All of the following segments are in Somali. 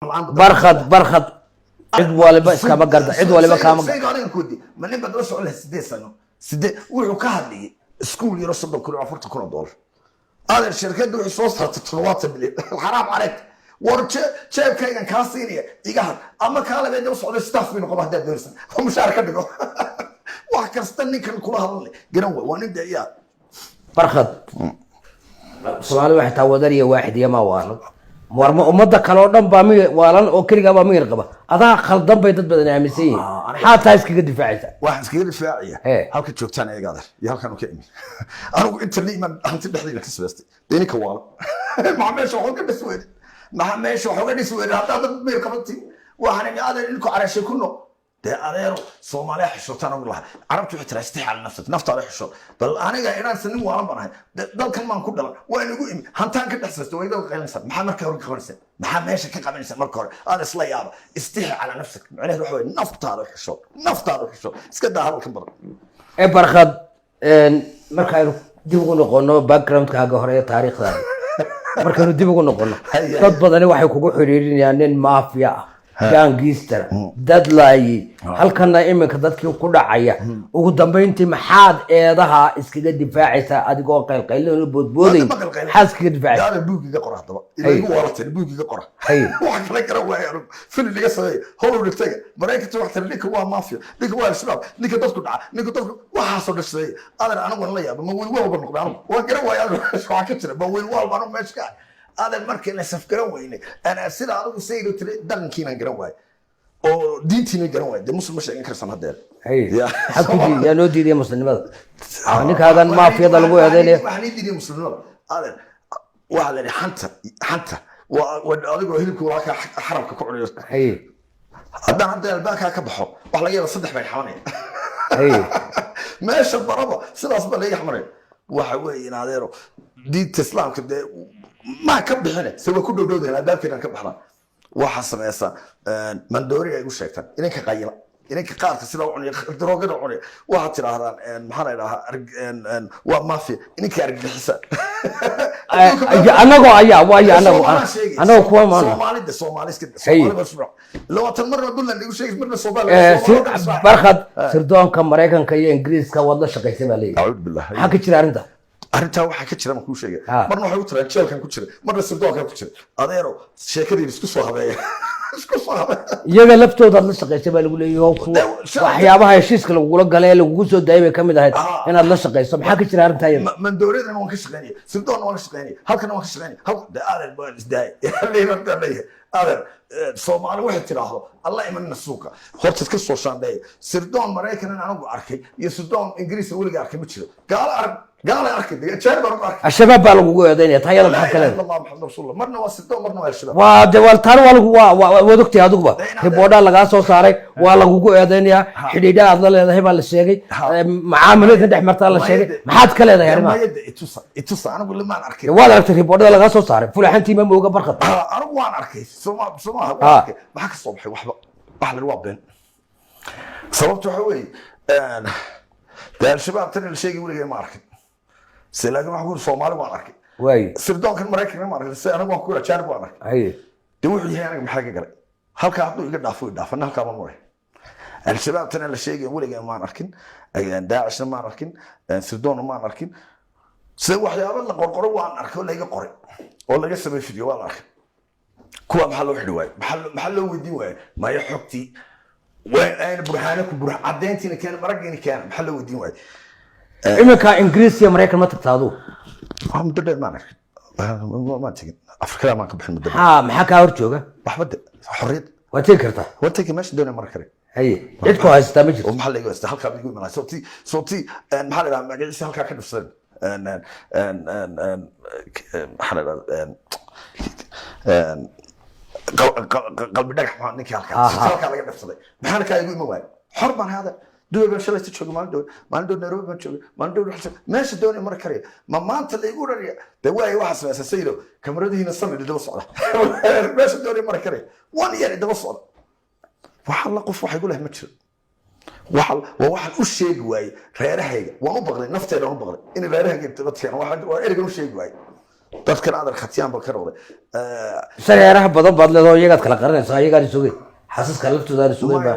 برخد عد والبا اسكما قرد عد والبا كام سيد أنا كودي ما نبغى درس على سدي سنة سدي وكهل لي سكول يرصد كل عفرت كل دولار هذا الشركات دول حصصها تتلوات بالليل الحرام عليك ورش شايف كاين كاسينية يقهر أما كان بيدي وصل الستاف من قبل هذا درسنا هم مشاركة بقول وحكستني كل هذا قنوة ونبدأ إياه برخد سؤال واحد تودري واحد يا ما والد ومدة كانوا دم بامي والن وكرجع بامي رقبة هذا خلدم بيتد بدنا عمسين حتى يسكت دفاعية واحد سكير دفاعية هاو كنت شوف تاني قادر يا هل كانوا كأمي أنا أنت اللي ما أنت بحدي لك سبستي ديني كوال ما ماشي حوجة بسويد ما ماشي حوجة بسويد هذا بامي رقبتي وأنا قادر إنكم على شيء كله ده أنا صومالي حشوتنا والله عرفت وحتى استحي على نفسك نفط على حشوت بل أنا جاي إيران سنين وأنا بناه ده كان ما نقول ده وين يقول إمي هنتان كده حسست ويدا وقال نسب محمد كهرب كهرسن محمد ماشي كقبل نسب مركور هذا صليابة استحي على نفسك عليه روح وين نفط على حشوت نفط على حشوت اسكت ده هذا الكبر إيه برخد مركايرو ديبقوا نقولنا باك جراوند كهجهرية تاريخ ذا مركايرو ديبقوا نقولنا قد بدنا واحد كوجو حريرين يعني مافيا جانجيستر دادلاي halkana iminka dadkii ku dhacaya ugu dambeyntii maxaad eedaha iskaga difaacaysa adigoo qaylqaylin boodbooday xaaskiga difaacay yaa buugiga qoraxdaba ilaygu waratay buugiga qorax wax kala garan waayay fil liga sameey howlu dhigtay mareykanka wax tar ninka waa mafia ninka waa shabaab ninka dadku dhaca ninka dadku waxa soo dhashay adan anagu la yaab ma wiil walba noqdaan waa garan waayay waxa ka jira ma wiil walba anu meeshka هذا المركز اللي سافكروا ويني أنا أصير على وسيلة دلنا كينا جرواي أو دينتي جرواي ده مسلم مش إنكر سنة دير هي حكوا يا نودي دي مسلم هذا عنك هذا ما في هذا الجو هذا اللي ما حنيدي دي مسلم هذا واحد اللي حنته وأقول هيلك وراك حرب كقول هي هذا عندنا الباك كبحر والله يلا صدق بين حواني هي ماشي بربا سلا أصبح لي حمرين وحوي ناديرو دي تسلام كده ما كبح هنا سوى كل دود هنا باب كنا كبحنا وحصل يسا من دوري يقول شيء إنك قايلة إنك قارت سلا عني دروجنا عني واحد ترى هذا محنا لها وما في إنك أرجع حسن أنا قو أيا ويا أنا قو ما Somali كده Somali بس لو أتمرر أقول لك شيء من Somali برخد سردون كمريكان كي إنجليز كوضع شقي سمالي أعوذ بالله حكي كذا أنت أنت واحد كتير ما كل شيء مرة واحد يطلع الشيل كان كتير مرة سردوه كان كتير أديره شيء كذي بسكوسه هذا بسكوسه يجي لفتو ده لسه قيسي بالقول يوم وحيابها يشيس كلو يقول قال له وجوزه دايما كم ده هنا لسه قيسي حكي كذا أنت من دوري أنا ما كنتش غني سردوه ما كنتش غني هل كان ما كنتش غني هل ده هذا البوينس داي اللي ما بتعمله هذا Soomaali waxay tiraahdo Allah iman suuqa horta iska soo shaandhay sirdoon Mareykan anagu arkay iyo sirdoon Ingiriis waliga arkay ma jiro gaal arkay jeer baan arkay الشباب baa lagu goodeynaya tayada maxaa kale Allah Muhammad Rasulullah marna waa sirdoon marna waa shabaab waa dawal tar waa wadogtay aduguba ribooda laga soo saaray waa lagu goodeynaya xidhiidha aad la leedahay baa la sheegay macaamilada dhex martaa la sheegay maxaad ka leedahay arrimaha itusa anagu lama arkay waa aragtay ribooda laga soo saaray fulaxantii ma mooga barqad anagu waan arkay maxaa ka soo baxay waxba wax la waabeen sababtu waxa weey dal shabaab tan la sheegay waliga ma arkay سلام معقول صومالي ما أركي. واي. سردون كان مريكان ما أركي. أنا ما أقول أشارك ما أركي. أيه. تروح لي هنا بحاجة قري. هل كانوا يقدر دافعنا هل كانوا مري. الشباب تنا الشيء يقول لي ما أركين. داعش ما أركين. سردون ما أركين. سوى حياة الله قرقروا وأنا أركي ولا يقري. ولا يسمى فيديو ولا أركي. كوا محله حلوة. محله ودي وين ما يحكتي. وين أنا برهانك برهان عدينتي كان مرقني كان محله ودي وين. إمك إنجليزي أمريكا ما تقطعوا. هم مدرب معك. ما تيجي. أفريقيا ما قبل مدرب. محاكا أورتشوجا. بحبد حرية. وتذكرته. وتذكر ماشي دون مركري. أي. إدكو هاستمجد. ومحل يجوز هل كان يقول منا صوتي محل ما جالس هل كان كده في محل قلب دقح ما نكى هل كان كده في محل كان يقول موال حرب عن هذا. دول بشلة تشوف ما عنده نيروبي ما تشوف ما عنده حسن ماشي دوني مركري ما أنت اللي يقول ريا دواي واحد اسمه سيلو كمرده هنا الصمد اللي دوس على ماشي دوني مركري وان يعني دوس على وحلا قف واحد يقول له متشر وواحد وش شيء جواي ريره هيجا وأنا بغلي نفتي أنا بغلي إن ريره هيجا تبتشين واحد وإرجع وش شيء جواي dadkan aadar khatiyaan bal ka noqday shareeraha badan baad leedahay iyagaad kala qaranaysaa ayagaan isogay xasaska laftoodaad isogay baa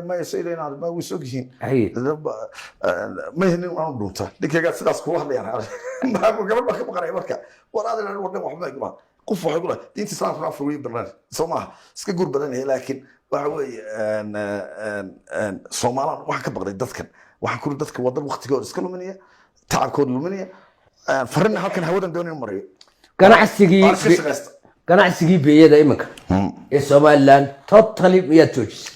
maya sayidina ma way soo yihiin hay ma nin aan dhunta ninkayga sidaas ku hadlayaan gabadh baa ka maqanaya marka war aadar wadhan waxba igma qof waxa ku leeyahay diinta islaamka afar weey barnaamij Soomaha iska guur badan yahay laakiin waxa weeye Soomaaliland waxa ka baqday dadkan waxa ku dadka wadan waqtigooda iska luminaya tacabkooda luminaya farina halkan hawadan doonay mariyo ganacsigii beeyada iminka ee Somaliland totally miyaad joojisay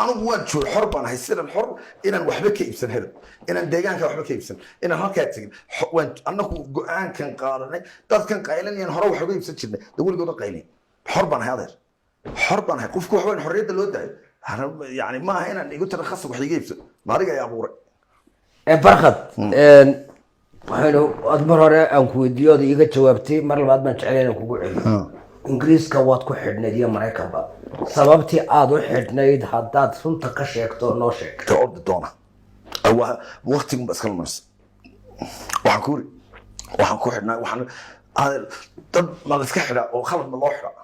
anigu waan joog xor baan haysan xor inaan waxba ka iibsan helo inaan deegaanka waxba ka iibsan inaan halkaa tagin waan anagu go'aankan qaadanay dadkan qaylinayaan hore wax uga iibsan jirnay dawladooda qaylin xor baan haday xor baan hay qofku wax weyn xorriyada loo daayo yani ma aha inaan igu tarakhas wax iga iibsan maaliga ayaa abuuray barkhad waxaynu aad mar hore aan ku weydiiyo ood iga jawaabtay mar labaad baan jeclayn inaan kugu celiyo ingiriiska waad ku xidhnayd iyo maraykanba sababtii aad u xidhnayd haddaad runta ka sheegto noo sheeg ka ordi doona waqtigun ba iska lumaysa waxaan ku xidhnaa dad ma la iska xidhaa oo khalad ma loo xidhaa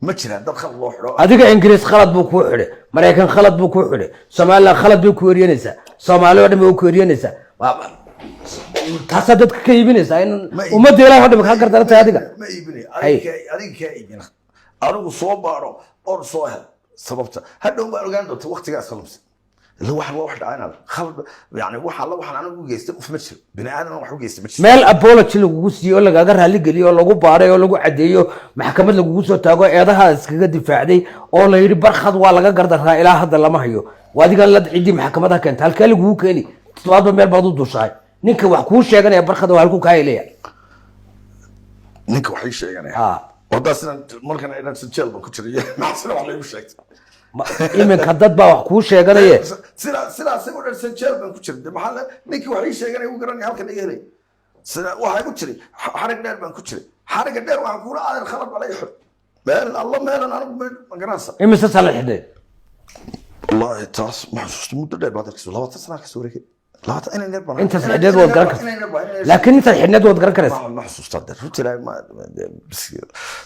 ma jiraan dad khalad loo xidho adiga ingiriis khalad buu kuu xidhay maraykan khalad buu kuu xidhay somaliland khalad bay ku eryanaysaa soomaali oo dhan bay ku eryanaysaa taasaa dadka ka iibinaysaa in ummadda ilaah oo dhan kaa gardarantahay adiga ma iibinay adiga kaa iibina adigu soo baaro or soo hel sababta hadhow baa ogaan doonta waqtigaas khalumsa illa wax wax dhacayna khalad yani waxa la waxaan anigu geystay qof ma jiro bini aadan wax u geystay ma jiro meel apology lagugu siiyo oo lagaaga raali geliyo oo lagu baaray oo lagu cadeeyo maxkamad lagugu soo taago eedaha iskaga difaacday oo la yiri barkhad waa laga gardaraa ilaa hadda lama hayo waadiga la cidii maxkamadaha keenta halkee lagugu keeni todobaadba meel baad u dushahay ninka wax kuu sheeganaya barkhad waa halku kaa helaya ninka wax ii sheeganaya wadaasina markan ay dhan jeel ba ku jiray maxsana wax lagu sheegtay iminka dad baa wax kuu sheeganaya sidaas u dhan jeel baan ku jiray maxaa ninkii wax ii sheeganaya uu garanay halkan iga helay sida waxa ku jiray xarig dheer baan ku jiray xariga dheer waxaan ku raaday khalad balay xul meel Allah meelan anigu ma garanaysa imise sala xidhay wallahi taas ma xasuusto muddo dheer baad arkayso 20 sano ka soo wareegay انت حداد واد قرن لكن انت حداد واد قرن كرس ما حسوستا runtii ilaahay ma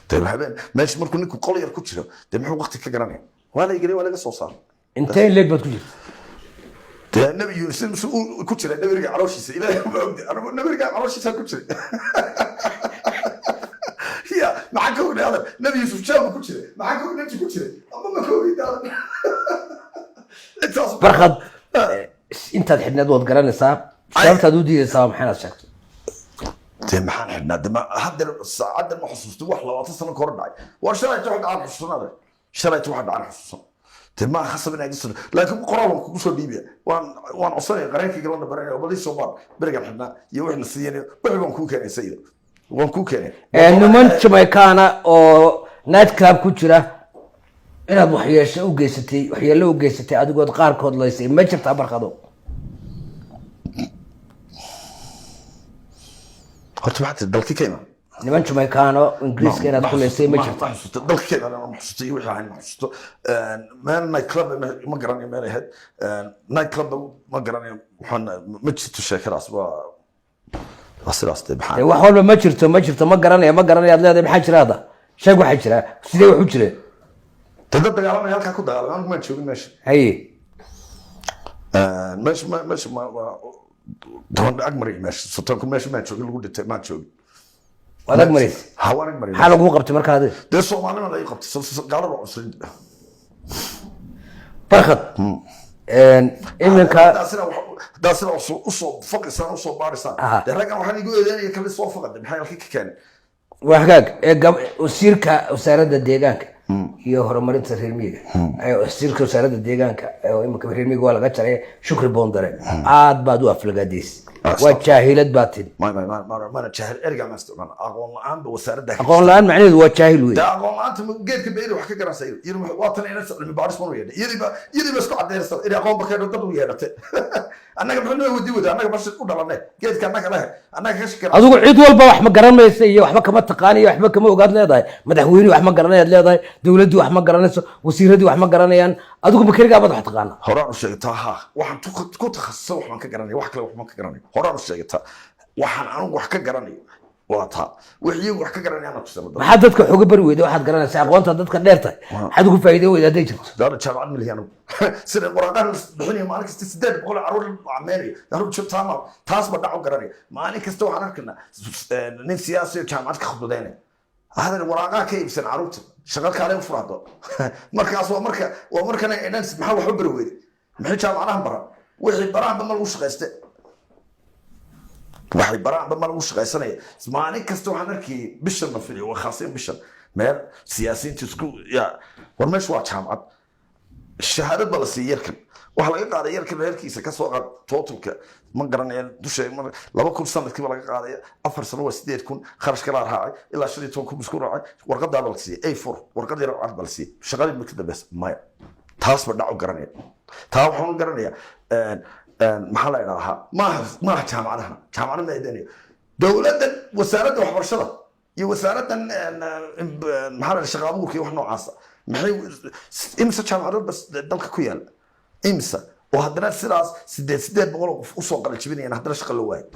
طيب habeen meesh markuu ninku qol yar ku jiro de muxuu waqti ka garanay wala igari wala soo saar intee leed bad ku jirto de nabi yunus ku jira nabiga calooshiisa ilaahay ma ogdi anigu nabiga calooshiisa ku jira ya maxaa ka ognaa nabi yusuf jaab ku jira maxaa ka ognaa ku jira ama ma ka ognaa barkhad intaad xidhnayd waad garanaysaa sababtaad u diidaysaa maxaad sheegtay dee maxaan xidhnaa de hadda saacaddan ma xusuusto wax 20 sano ka hor dhacay waa shalayta wax dhacay xusuusanaada shalayta wax dhacay xusuusan dee ma khasab inay gasoo laakiin qoraal kugu soo dhiibaya waan codsanay qareenkii galana baranay oo badii soo baar berigan xidhnaa iyo wixii la siiyay wixii baan kuu keenay sayid waan kuu keenay niman Jamaicaana oo night club ku jira inaad waxyeesho u geysatay waxyeello u geysatay adigood qaarkood laysay ma jirtaa barkhado horta maxaad dalkii ka imaan niman Jamaicaano ingiriiska inaad ku laysay ma jirtaa dalkii ka imaan ma xusuusto iyo wixii aan ma xusuusto meel night club ma garanayo meel ahayd night club ma garanayo waxaan ma jirto sheekadaas waa sidaas de maxaa wax walba ma jirto ma garanayo aad leedahay maxaa jira hada sheeg waxa jira sidee wax u jireen dad dagaalamay halka ku dagaalamay ma joogin meesha haye meesha ma doon agmari meesha sotonku meesha ma joogin lagu dhintay ma joogin wadag maris hawaan maris waxa lagu qabtay markaa hada de Soomaalina la qabtay gaalada cusub barkhad iminka daasina usoo faqisaan usoo baarisan de raggan waxaan igu eedeynaya kala soo faqaday maxay halkii ka keenay waa hagaag wasiirka wasaaradda deegaanka iyo horumarinta reer miyiga wasiirka wasaaradda deegaanka oo iminka reer miyiga waa laga jaray shukri boondare aad baad u aflagaadiis waa jaahilad baad tidhi mana jaahil erga ma isticmaal aqoon la'aan wasaaradda aqoon la'aan macnaheedu waa jaahil weey aqoon la'aanta geedka beeyda wax ka garanaysa iyo waa tan inay cilmi baaris ma yeedhay iyadiiba isku cadeynaysa in aqoon bakeedo dad u yeedhatay annaga maxaa wadi wada annaga bas u dhalanay geedka annaga leh annaga ka shaqeeyo adigu cid walba wax ma garanaysa iyo waxba kama taqaaniyo waxba kama ogaad leedahay madaxweynuhu wax ma garanayaad leedahay dawladdu wax ma garanayso wasiiradii wax ma garanayaan adigu ma kaligaa baad wax taqaana horaan u sheegtaa ha waxaan ku takhasusay wax baan ka garanay wax kale wax ma ka garanay horaan u sheegtaa waxaan anigu wax ka garanayo واضحة وحيي وحكي قرني أنا كسر maxaa dadka xoga bari weyday waxaad garanaysaa aqoonta dadka dheer tahay maxaad ugu faa'iido weyday hadday jirto دار الشباب عن مليانو سنة قرآن بحني ما أنا كستدار بقول عرور عماني يهرب شو تمام تاس بدعوا قرني ما أنا كستو أنا كنا نين سياسي كان كخطو دينه هذا الوراقة كيف سن عروت شغال كلام فرادو مركز ومركز أنا محاول حب رويدي محل كان معناها برا وحي برا بمال وش غيسته waxay baraan ba mal u shaqaysanay ismaalin kasta waxaan arkay bishan ma filiyo waa khaasiyad bishan meel siyaasiyiinta isku ya war meesha waa jaamacad shahaadad bala siiyarkan waxa laga qaaday yarkan reerkiisa ka soo qaad totalka ma garanayaan dusha 2,000 sanadkii laga qaaday 4 sano waa 8,000 kharash kala raacay ilaa 15,000 isku raacay warqada bala siiyay A4 warqada yar cad bala siiyay shaqadii ma kada bas ma taas ba dhaco garanay taa waxaan garanayaa maxaa la yidhaahaa maaha jaamacadaha jaamacada ma eedanaya dowladda wasaaradda waxbarashada iyo wasaaraddan maxaa la shaqa abuurka iyo wax noocaasa maxay imsa jaamacadood bas dalka ku yaala imsa oo haddana sidaas 800 qof usoo qala jibinayaan haddana shaqa la waayo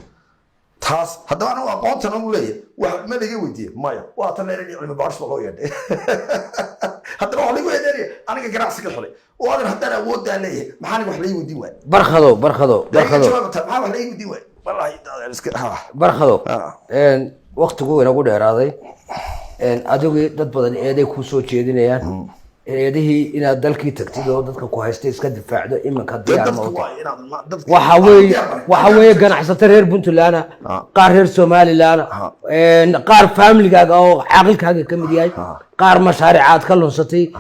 taas haddaba anigu aqoontan anu leeyahay wax ma laga weydiiye maya waa tan leeyahay cilmi baaris baa loo yeedhay haddana wax lagu eedanaya aniga ganacsiga xulay وأنا حتى أنا أود عليه محاني وحلي ودي وين برخدو وحلي ودي وين والله برخدو إن وقت قوي نقول هذا إن أدوي ضد بدن إيدي كوسو تشيدين يعني إيديه إن دلكي تكتيده ضد كوهستي سكد دفاع ده إما كديار موت وحوي كان حسن ترير بنت اللي أنا قارهر سومالي اللي أنا إن قار فاملي كاغا أو عقل كاغا كم دياي قار مشاريعات كلهم ستي